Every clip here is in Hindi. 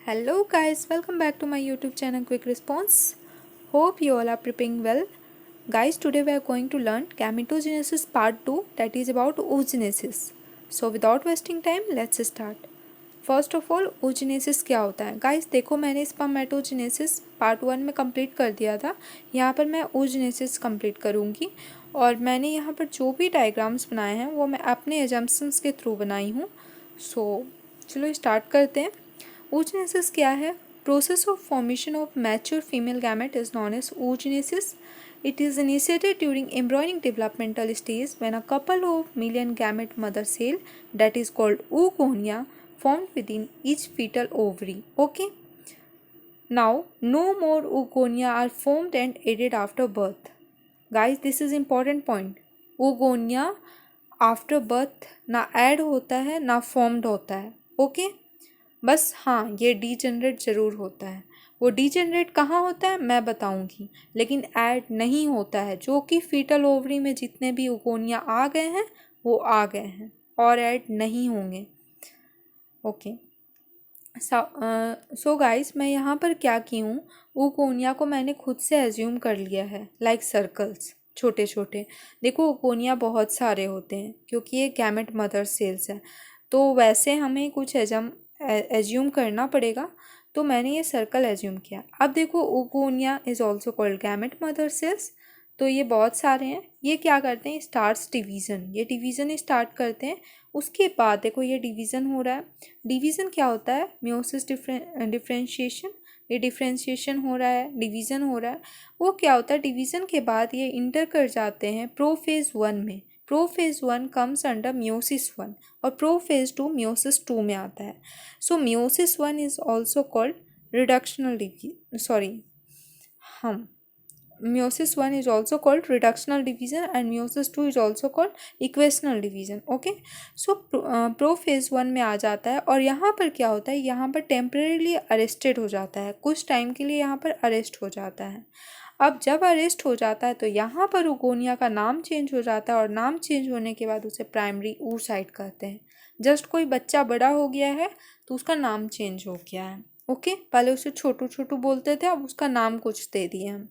Hello guys, welcome back to my YouTube channel Quick Response. Hope you all are preparing well. Guys, today we are going to learn gametogenesis part 2, that is about oogenesis. So without wasting time, let's start. First of all oogenesis क्या होता है गाइस? देखो, मैंने spermatogenesis पार्ट 1 में कंप्लीट कर दिया था। यहाँ पर मैं oogenesis कंप्लीट करूँगी और मैंने यहाँ पर जो भी डायग्राम्स बनाए हैं वो मैं अपने एजम्पशंस के थ्रू बनाई हूँ। सो चलो स्टार्ट करते हैं। oogenesis क्या है? Process of formation of mature female gamete is known as oogenesis. It is initiated during embryonic developmental stage when a couple of million gamete mother cell, that is called oogonia, formed within each fetal ovary. Okay. Now, no more oogonia are formed and added after birth. Guys, this is important point. oogonia after birth ना ऐड होता है ना फॉर्म्ड होता है। ओके, बस हाँ, ये डीजेनरेट ज़रूर होता है। वो डीजेनरेट कहाँ होता है मैं बताऊंगी, लेकिन ऐड नहीं होता है। जो कि फीटल ओवरी में जितने भी उगोनिया आ गए हैं वो आ गए हैं और ऐड नहीं होंगे। ओके, सो गाइस, मैं यहाँ पर क्या की हूँ, उगोनिया को मैंने खुद से एज्यूम कर लिया है लाइक सर्कल्स, छोटे छोटे। देखो, उगोनिया बहुत सारे होते हैं क्योंकि ये गैमेट मदर सेल्स है, तो वैसे हमें कुछ एज्यूम करना पड़ेगा। तो मैंने ये सर्कल एज्यूम किया। अब देखो, उगोनिया is also called gamete mother cells. तो ये बहुत सारे हैं। ये क्या करते हैं? स्टार्ट्स डिवीज़न, ये डिवीज़न स्टार्ट करते हैं। उसके बाद देखो, ये डिवीज़न हो रहा है। डिवीज़न क्या होता है? Meiosis differentiation. ये डिफ्रेंशिएशन हो रहा है, डिवीज़न हो रहा है। वो क्या होता है? डिवीज़न के बाद ये इंटर कर जाते हैं प्रोफेज 1 में। प्रोफेज 1 कम्स अंडर मियोसिस 1 और प्रोफेज 2 मियोसिस 2 में आता है। So meiosis 1 is also called reductional हम meiosis 1 is also called reductional division and meiosis 2 is also called equational division. Okay, so prophase 1 में आ जाता है और यहाँ पर क्या होता है? यहाँ पर टेम्परेरीली अरेस्टेड हो जाता है, कुछ टाइम के लिए यहाँ पर अरेस्ट हो जाता है। अब जब अरेस्ट हो जाता है तो यहाँ पर उगोनिया का नाम चेंज हो जाता है और नाम चेंज होने के बाद उसे प्राइमरी oocyte कहते हैं। जस्ट कोई बच्चा बड़ा हो गया है तो उसका नाम चेंज हो गया है। ओके, पहले उसे छोटू छोटू बोलते थे, अब उसका नाम कुछ दे दिए हम,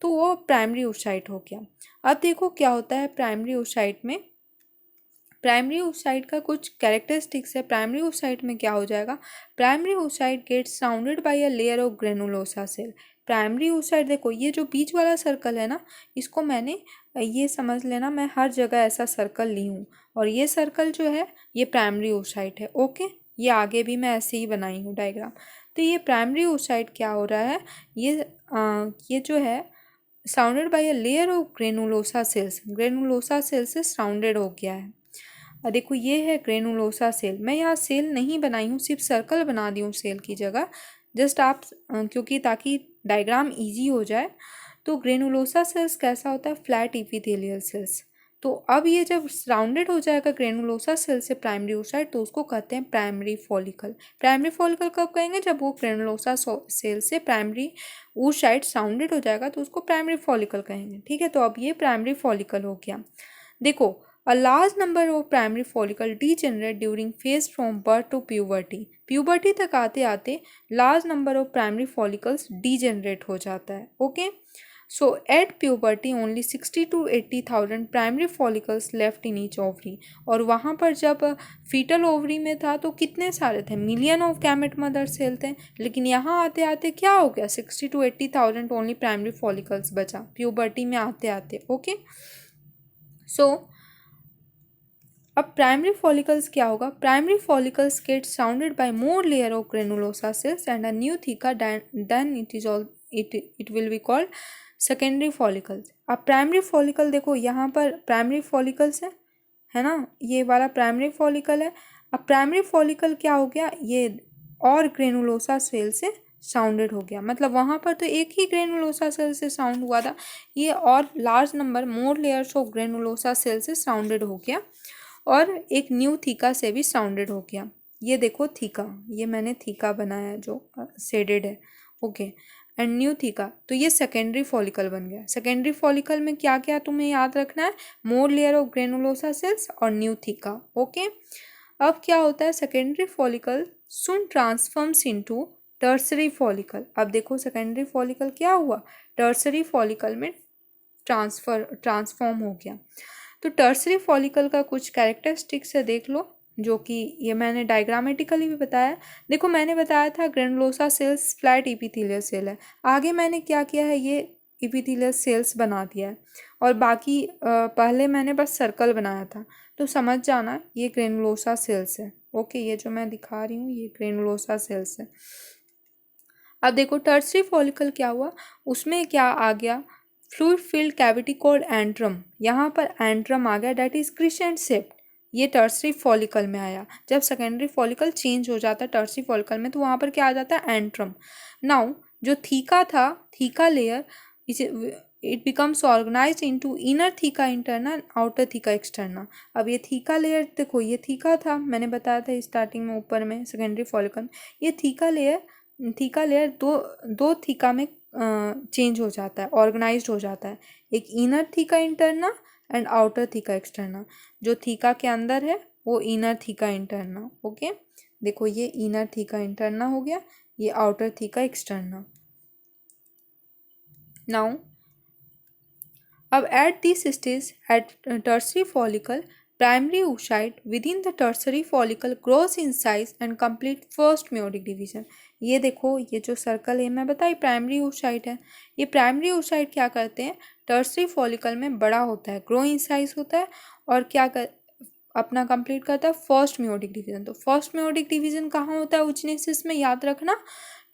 तो वो प्राइमरी oocyte हो गया। अब देखो क्या होता है प्राइमरी oocyte में। प्राइमरी oocyte का कुछ कैरेक्टरिस्टिक्स है। प्राइमरी oocyte में क्या हो जाएगा? Primary oocyte gets surrounded by a layer of granulosa cell. Primary oocyte, देखो ये जो बीच वाला सर्कल है ना, इसको मैंने, ये समझ लेना, मैं हर जगह ऐसा सर्कल ली हूँ और ये सर्कल जो है ये प्राइमरी oocyte है। ओके, ये आगे भी मैं ऐसे ही बनाई हूँ डायग्राम। तो ये प्राइमरी oocyte क्या हो रहा है? ये जो है surrounded by a layer of granulosa cells, granulosa cell से सराउंडेड हो गया है। देखो ये है ग्रेनुलोसा सेल। मैं यहाँ सेल नहीं बनाई हूँ, सिर्फ सर्कल बना दी हूँ सेल की जगह, जस्ट आप क्योंकि ताकि डायग्राम इजी हो जाए। तो ग्रेनुलोसा सेल्स कैसा होता है? Flat epithelial cells. तो अब ये जब सराउंडेड हो जाएगा ग्रेनुलोसा सेल से प्राइमरी oocyte, तो उसको कहते हैं प्राइमरी फॉलिकल। प्राइमरी फॉलिकल कब कहेंगे? जब वो ग्रेनुलोसा सेल से प्राइमरी oocyte सराउंडेड हो जाएगा तो उसको प्राइमरी फॉलिकल कहेंगे। ठीक है, तो अब ये प्राइमरी फॉलिकल हो गया। देखो, a large number of primary follicle degenerate during phase from birth to puberty. Puberty तक आते आते large number of primary follicles degenerate हो जाता है। Okay, so at puberty only 60 to 80,000 primary follicles left in each ovary. और वहाँ पर जब फीटल ओवरी में था तो कितने सारे थे? Million of gamete mother cell थे। लेकिन यहाँ आते आते क्या हो गया? 60 to 80,000 ओनली प्राइमरी फॉलिकल्स बचा प्यूबर्टी में आते आते। ओके, सो अब प्राइमरी फॉलिकल्स क्या होगा? Primary follicles get sounded by more layer of granulosa cells and a new theca, then it will be called secondary follicles. अब प्राइमरी फॉलिकल देखो, यहाँ पर प्राइमरी फॉलिकल्स है ना, ये वाला प्राइमरी फॉलिकल है। अब प्राइमरी फॉलिकल क्या हो गया? ये और ग्रेनुलोसा सेल से साउंडेड हो गया। मतलब वहाँ पर तो एक ही ग्रेनुलोसा सेल से साउंड हुआ था, ये और large number more layers of granulosa cell से साउंडेड हो गया और एक न्यू थीका से भी साउंडेड हो गया। ये देखो थीका, ये मैंने थीका बनाया है जो शेडेड है। ओके, एंड न्यू थीका, तो ये सेकेंडरी फॉलिकल बन गया। सेकेंडरी फॉलिकल में क्या क्या तुम्हें याद रखना है? मोर लेयर ऑफ ग्रेनुलोसा सेल्स और न्यू थीका। ओके, अब क्या होता है? सेकेंडरी फॉलिकल सुन ट्रांसफॉर्म्स इनटू टर्सरी फॉलिकल। अब देखो सेकेंडरी फॉलिकल क्या हुआ, टर्सरी फॉलिकल में ट्रांसफॉर्म हो गया। तो टर्सरी फॉलिकल का कुछ कैरेक्टरिस्टिक्स है देख लो, जो कि ये मैंने डायग्रामेटिकली भी बताया। देखो मैंने बताया था granulosa cells flat epithelial cell है, आगे मैंने क्या किया है, ये इपिथेलियल सेल्स बना दिया है, और बाकी पहले मैंने बस सर्कल बनाया था। तो समझ जाना ये ग्रेनुलोसा सेल्स है। ओके, ये जो मैं दिखा रही हूँ ये ग्रेनुलोसा सेल्स है। अब देखो टर्सरी फॉलिकल क्या हुआ, उसमें क्या आ गया, fluid filled cavity called antrum. यहाँ पर एंट्रम आ गया, डेट इज क्रिसेंट शेप्ड। ये टर्सरी फॉलिकल में आया। जब सेकेंडरी फॉलिकल चेंज हो जाता है टर्सरी फॉलिकल में, तो वहाँ पर क्या आ जाता है, एंट्रम। नाउ जो थीका था, theca layer, it becomes organise into inner theca interna, outer theca externa. अब ये थीका लेयर देखो, ये थीका था, मैंने बताया था स्टार्टिंग में ऊपर में सेकेंडरी फॉलिकल। ये थीका लेयर दो थीका में चेंज हो जाता है, ऑर्गेनाइज्ड हो जाता है। एक inner theca interna and outer theca externa. जो थीका के अंदर है वो इनर थीका इंटरना। ओके, देखो ये इनर थीका इंटरना हो गया, ये आउटर थीका एक्सटर्ना। नाउ अब at this stage at tertiary follicle, primary oocyte within the tertiary follicle grows in size and complete first meiotic division। ये देखो ये जो सर्कल है मैं बताई प्राइमरी oocyte है। ये प्राइमरी oocyte क्या करते हैं, टर्सरी फॉलिकल में बड़ा होता है, ग्रो इन साइज होता है, और क्या कर अपना कंप्लीट करता है फर्स्ट मेयोटिक डिवीजन। तो फर्स्ट मेयोटिक डिवीजन कहाँ होता है, oogenesis में, याद रखना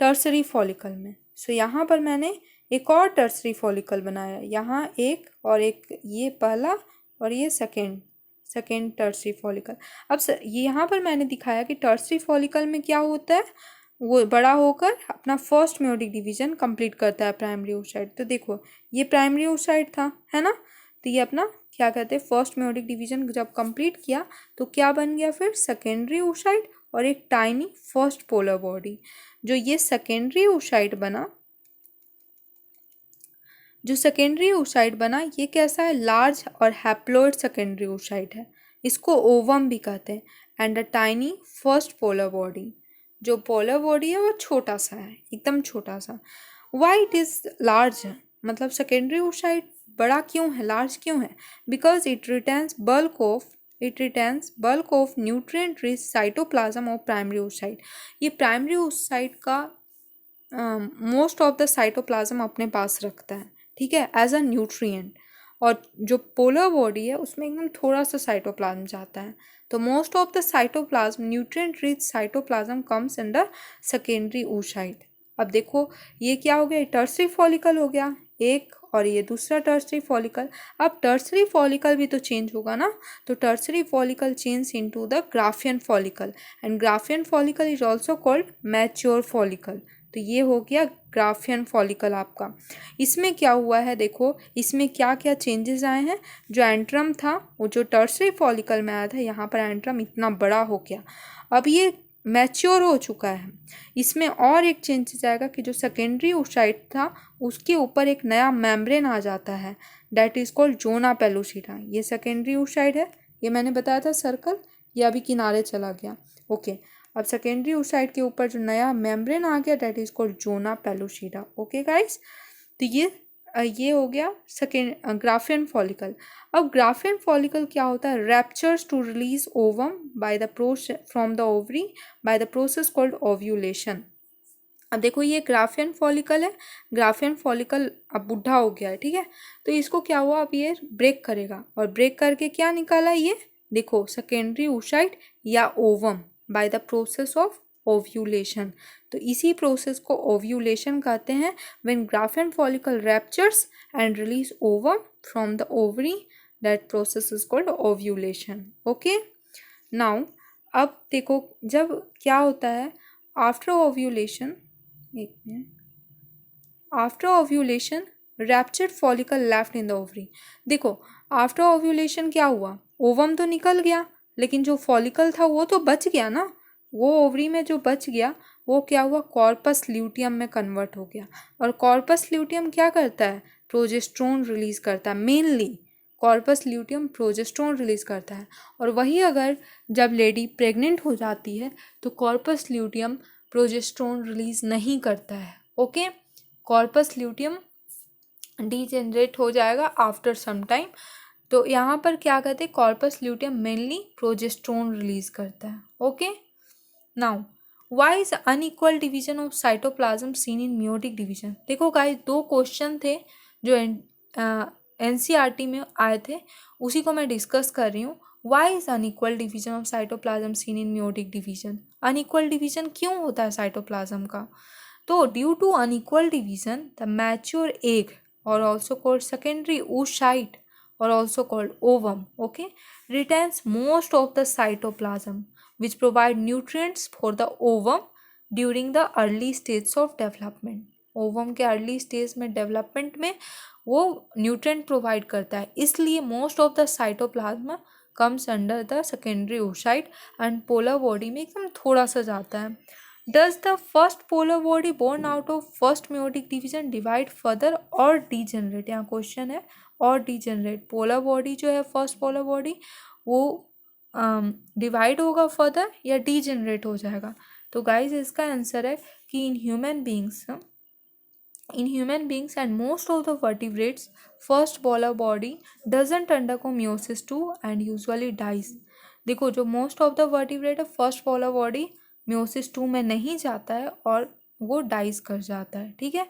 टर्सरी फॉलिकल में। सो यहाँ पर मैंने एक और टर्सरी फॉलिकल बनाया, यहाँ एक और एक, ये पहला और ये सेकेंड टर्सरी फॉलिकल। अब ये यहाँ पर मैंने दिखाया कि टर्सरी फॉलिकल में क्या होता है, वो बड़ा होकर अपना फर्स्ट मेयोटिक डिवीजन कंप्लीट करता है प्राइमरी oocyte। तो देखो ये प्राइमरी oocyte था, है ना, तो ये अपना क्या कहते हैं फर्स्ट मेयोटिक डिवीजन जब कंप्लीट किया तो क्या बन गया फिर सेकेंडरी oocyte और एक टाइनी फर्स्ट पोलर बॉडी। जो ये सेकेंडरी oocyte बना, जो सेकेंडरी oocyte बना, ये कैसा है, लार्ज और हैप्लॉइड सेकेंडरी oocyte है, इसको ओवम भी कहते हैं। And a tiny first polar body, जो पोलर बॉडी है वो छोटा सा है, एकदम छोटा सा। वाई इट इज लार्ज, मतलब सेकेंडरी oocyte बड़ा क्यों है, लार्ज क्यों है, because it retains bulk of nutrient rich cytoplasm of primary oocyte। ये प्राइमरी oocyte का मोस्ट ऑफ द साइटोप्लाज्म अपने पास रखता है, ठीक है, एज अ न्यूट्रिएंट। और जो पोलर बॉडी है उसमें एकदम थोड़ा सा साइटोप्लाज्म जाता है। तो most of the cytoplasm, nutrient rich cytoplasm comes under secondary oocyte। अब देखो ये क्या हो गया, टर्सरी फॉलिकल हो गया एक, और ये दूसरा टर्सरी फॉलिकल। अब टर्सरी फॉलिकल भी तो चेंज होगा ना, तो tertiary follicle change into the Graafian follicle, and Graafian follicle is also called mature follicle. तो ये हो गया ग्राफियन फॉलिकल आपका। इसमें क्या हुआ है, देखो इसमें क्या क्या चेंजेस आए हैं। जो एंट्रम था वो जो टर्सरी फॉलिकल में आया था, यहाँ पर एंट्रम इतना बड़ा हो गया, अब ये मैच्योर हो चुका है। इसमें और एक चेंजेस आएगा कि जो सेकेंडरी oocyte था उसके ऊपर एक नया मेम्ब्रेन आ जाता है, that is called zona pellucida. ये सेकेंडरी oocyte है, ये मैंने बताया था सर्कल, ये अभी किनारे चला गया। ओके, अब सेकेंडरी oocyte के ऊपर जो नया मेम्ब्रेन आ गया that is called zona pellucida. Okay guys, तो ये हो गया सेकेंड ग्राफियन फॉलिकल। अब ग्राफियन फॉलिकल क्या होता है, ruptures to release ovum by the process from the ovary by the process called ovulation. अब देखो ये ग्राफियन फॉलिकल है, ग्राफियन फॉलिकल अब बुढ़ा हो गया है, ठीक है, तो इसको क्या हुआ, अब ये ब्रेक करेगा, और ब्रेक करके क्या निकाला, ये देखो सेकेंडरी oocyte या ovum by the process of ovulation. तो इसी प्रोसेस को ओव्यूलेशन कहते हैं। When Graafian follicle raptures and release ovum from the ovary, that process is called ovulation. Okay, now अब देखो जब क्या होता है आफ्टर ओव्यूलेशन, एक minute, after ovulation raptured follicle left in the ovary. देखो आफ्टर ओव्यूलेशन क्या हुआ, ओवम तो निकल गया लेकिन जो फॉलिकल था वो तो बच गया ना, वो ओवरी में जो बच गया वो क्या हुआ, कॉर्पस ल्यूटियम में कन्वर्ट हो गया। और कॉर्पस ल्यूटियम क्या करता है, प्रोजेस्टेरोन रिलीज करता है, mainly corpus luteum progesterone release करता है। और वही अगर जब लेडी प्रेग्नेंट हो जाती है तो कॉर्पस ल्यूटियम प्रोजेस्टेरोन रिलीज नहीं करता है। ओके, कॉर्पस ल्यूटियम डीजेनरेट हो जाएगा आफ्टर सम टाइम। तो यहाँ पर क्या कहते हैं, corpus luteum mainly progesterone release करता है। Okay, now why is unequal division of cytoplasm seen in meiotic division. देखो गाइस, 2 क्वेश्चन थे जो एनसीईआरटी में आए थे, उसी को मैं डिस्कस कर रही हूँ। Why is unequal division of cytoplasm seen in meiotic division. Unequal division क्यों होता है साइटोप्लाज्म का? तो due to unequal division the mature egg और also called secondary oocyte or also called ovum, okay, retains most of the cytoplasm which provide nutrients for the ovum during the early stages of development. ovum के early stage में development में वो nutrient provide करता है, इसलिए most of the cytoplasm comes under the secondary oocyte and polar body में एकदम थोड़ा सा जाता है। Does the first polar body born out of first meiotic division divide further or degenerate? यहाँ क्वेश्चन है और डिजेनरेट। पोलर बॉडी जो है फर्स्ट पोलर बॉडी वो डिवाइड होगा फर्दर या डिजेनरेट हो जाएगा? तो गाइज इसका आंसर है कि in human beings and most of the vertebrates first polar body doesn't undergo meiosis 2 and usually dies. देखो, जो मोस्ट ऑफ द वर्टिब्रेट है फर्स्ट पोलर बॉडी मियोसिस 2 में नहीं जाता है और वो डाइज कर जाता है। ठीक है,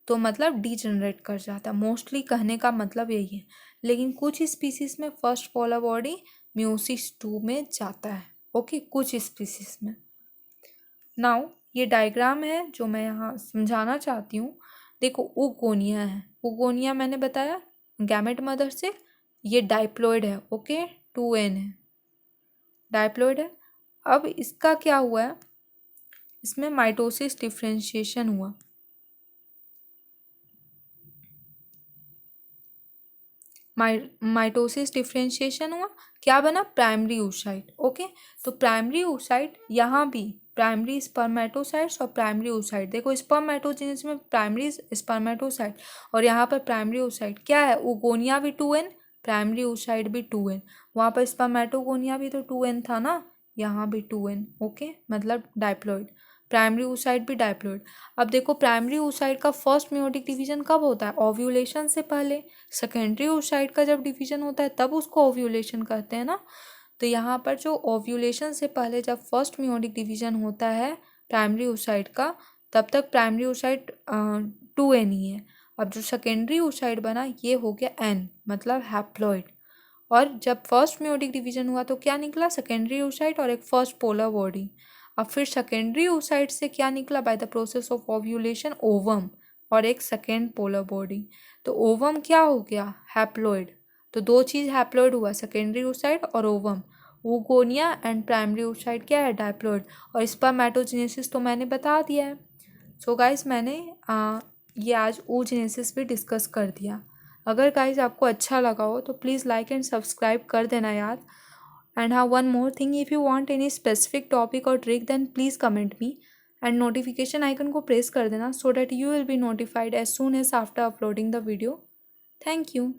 तो मतलब डीजनरेट कर जाता है, मोस्टली कहने का मतलब यही है। लेकिन कुछ स्पीसीज में फर्स्ट पोलर बॉडी मियोसिस 2 में जाता है। ओके, कुछ स्पीसीज में। नाउ ये डायग्राम है जो मैं यहाँ समझाना चाहती हूँ। देखो, ओगोनिया है, ओगोनिया मैंने बताया गैमेट मदर से, ये डाइप्लॉइड है। ओके, 2n है, डाइप्लॉइड है। अब इसका क्या हुआ है, इसमें माइटोसिस डिफ्रेंशिएशन हुआ। माइटोसिस डिफ्रेंशिएशन हुआ, क्या बना? Primary oocyte। ओके, तो प्राइमरी oocyte यहाँ भी प्राइमरी स्पर्मेटोसाइट्स और प्राइमरी oocyte। देखो, स्पर्मेटोजेनेसिस में प्राइमरी स्पर्मेटोसाइट और यहाँ पर प्राइमरी oocyte क्या है? ओगोनिया भी 2n, प्राइमरी oocyte भी 2n। वहाँ पर स्पर्मेटोगोनिया भी तो 2n था ना, यहाँ भी 2n। ओके, मतलब डाइप्लॉइड। प्राइमरी oocyte भी डाइप्लॉइड। अब देखो, प्राइमरी oocyte का फर्स्ट मियोटिक डिवीजन कब होता है? ओव्यूलेशन से पहले। सेकेंडरी oocyte का जब डिवीजन होता है तब उसको ओव्यूलेशन कहते हैं ना। तो यहाँ पर जो ओव्यूलेशन से पहले जब फर्स्ट मियोटिक डिवीजन होता है प्राइमरी oocyte का, तब तक प्राइमरी oocyte 2n ही है। अब जो सेकेंडरी oocyte बना ये हो गया n, मतलब हैप्लॉइड। और जब फर्स्ट मियोटिक डिवीजन हुआ तो क्या निकला? सेकेंडरी oocyte और एक फर्स्ट पोलर बॉडी। अब फिर सेकेंडरी oocyte से क्या निकला? Bye the process of ovulation ovum और एक सेकेंड पोलर बॉडी। तो ओवम क्या हो गया? हैप्लॉइड। तो 2 चीज़ हैप्लॉइड हुआ, सेकेंडरी oocyte और ovum. Oogonia and primary oocyte क्या है? डाइप्लॉइड। और स्पर्मेटोजेनेसिस तो मैंने बता दिया है। सो गाइस, मैंने ये आज oogenesis भी डिस्कस कर दिया। अगर गाइस आपको अच्छा लगा हो तो प्लीज़ लाइक एंड सब्सक्राइब कर देना यार। And have one more thing, if you want any specific topic or trick then please comment me and notification icon को press कर देना so that you will be notified as soon as after uploading the video. Thank you.